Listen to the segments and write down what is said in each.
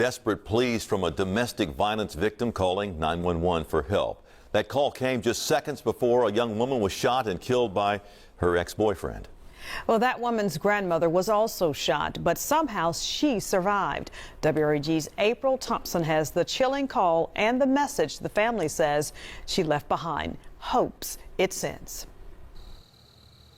desperate pleas from a domestic violence victim calling 911 for help. That call came just seconds before a young woman was shot and killed by her ex-boyfriend. Well, that woman's grandmother was also shot, but somehow she survived. WREG's April Thompson has the chilling call and the message the family says she left behind. Hopes it sends.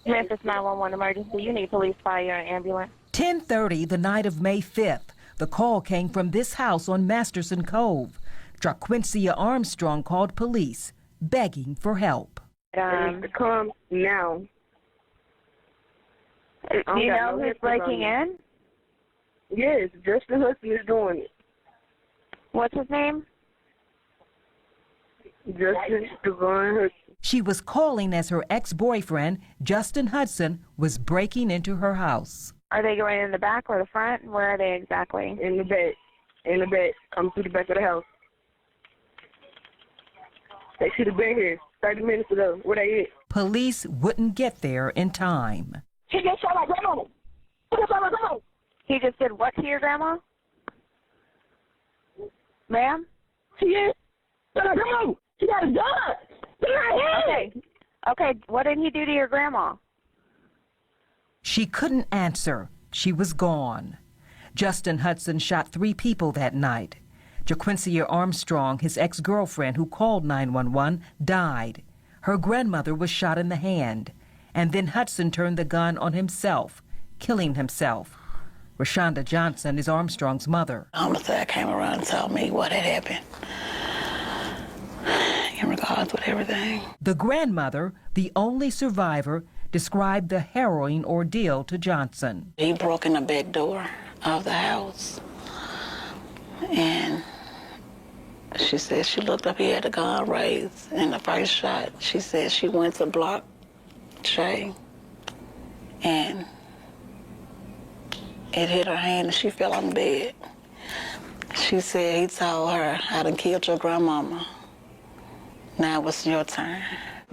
Memphis 911 emergency. You need police, fire, and ambulance. 10:30 the night of May 5th. The call came from this house on Masterson Cove. Jaquincia Armstrong called police, begging for help. It needs to come now. Do you know who's breaking in? Yes, Justin Hudson is doing it. What's his name? Justin Hudson. She was calling as her ex-boyfriend, Justin Hudson, was breaking into her house. Are they going in the back or the front? Where are they exactly? In the back. In the back. Come through the back of the house. They should have been here 30 minutes ago. Where they at? Police wouldn't get there in time. She just shot my grandma. She just shot my grandma. He just did what to your grandma? Ma'am? She is. Shot my grandma. She got a gun. She got a head. Okay, what did he do to your grandma? She couldn't answer. She was gone. Justin Hudson shot 3 people that night. Jaquincia Armstrong, his ex-girlfriend who called 911, died. Her grandmother was shot in the hand. And then Hudson turned the gun on himself, killing himself. Rashonda Johnson is Armstrong's mother. Homicide came around and told me what had happened in regards with everything. The grandmother, the only survivor, described the harrowing ordeal to Johnson. He broke in the back door of the house, and she said she looked up, he had the gun raised, and the first shot, she said she went to block Shay, and it hit her hand and she fell on the bed. She said he told her, I done killed your grandmama. Now it's your turn.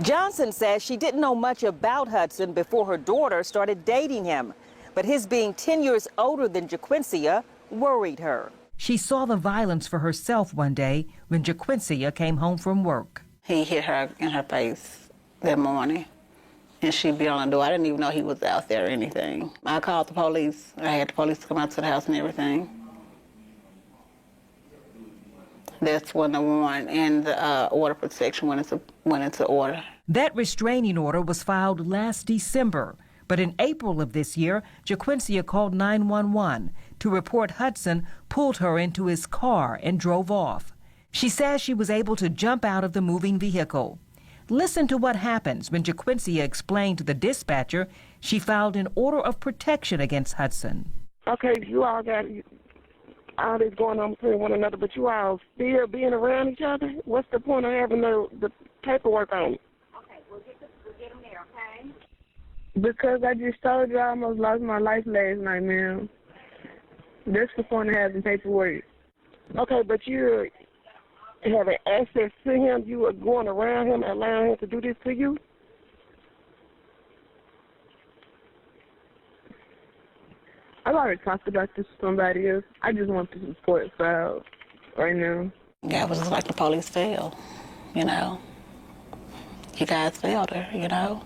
Johnson says she didn't know much about Hudson before her daughter started dating him, but his being 10 years older than Jaquincia worried her. She saw the violence for herself one day when Jaquincia came home from work. He hit her in her face that morning, and she beat on the door. I didn't even know he was out there or anything. I called the police. I had the police come out to the house and everything. That's when the warrant and the order of protection went into order. That restraining order was filed last December, but in April of this year, Jaquincia called 911 to report Hudson pulled her into his car and drove off. She says she was able to jump out of the moving vehicle. Listen to what happens when Jaquincia explained to the dispatcher she filed an order of protection against Hudson. Okay, you all got all this going on between one another, but you all still being around each other? What's the point of having the paperwork on? Okay, we'll get them there, okay? Because I just told you I almost lost my life last night, ma'am. That's the point of having paperwork. Okay, but you're having access to him, you are going around him, allowing him to do this to you? I've already talked about this with somebody else. I just want the report filed right now. Yeah, it was just like the police failed, you know. You guys failed her, you know.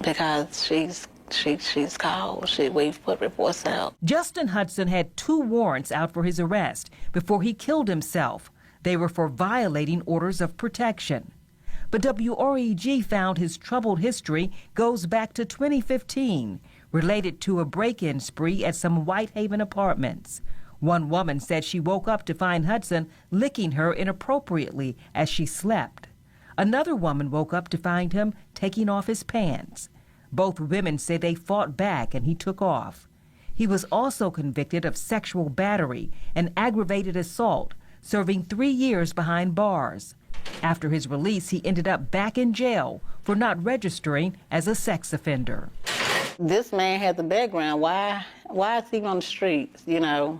Because she's called. We've put reports out. Justin Hudson had 2 warrants out for his arrest before he killed himself. They were for violating orders of protection. But WREG found his troubled history goes back to 2015, related to a break-in spree at some Whitehaven apartments. One woman said she woke up to find Hudson licking her inappropriately as she slept. Another woman woke up to find him taking off his pants. Both women say they fought back and he took off. He was also convicted of sexual battery and aggravated assault, serving 3 years behind bars. After his release, he ended up back in jail for not registering as a sex offender. This man has a background. Why is he on the streets, you know?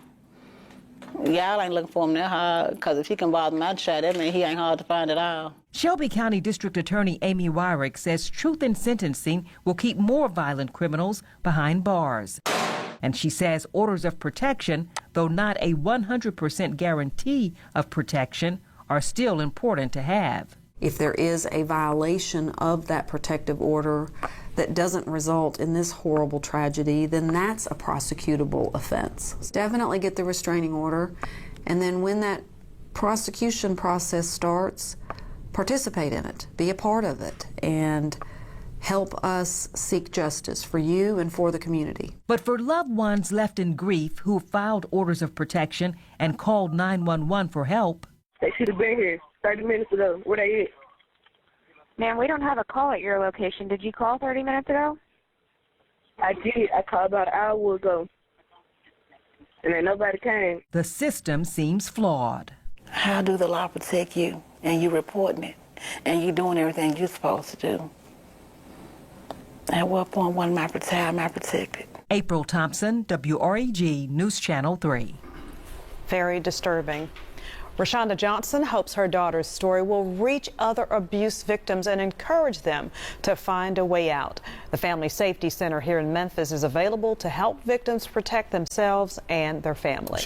Y'all ain't looking for him that hard, because if he can bother my child, that means he ain't hard to find at all. Shelby County District Attorney Amy Wyrick says truth in sentencing will keep more violent criminals behind bars. And she says orders of protection, though not a 100% guarantee of protection, are still important to have. If there is a violation of that protective order that doesn't result in this horrible tragedy, then that's a prosecutable offense. Definitely get the restraining order, and then when that prosecution process starts, participate in it, be a part of it, and help us seek justice for you and for the community. But for loved ones left in grief who filed orders of protection and called 911 for help, They should have been here 30 minutes ago. Where they at? Ma'am, we don't have a call at your location. Did you call 30 minutes ago? I did. I called about an hour ago, and then nobody came. the system seems flawed. How do the law protect you and you reporting it and you doing everything you're supposed to do? At what point am I protected? April Thompson, WREG News Channel 3. Very disturbing. Rashonda Johnson hopes her daughter's story will reach other abuse victims and encourage them to find a way out. The Family Safety Center here in Memphis is available to help victims protect themselves and their families.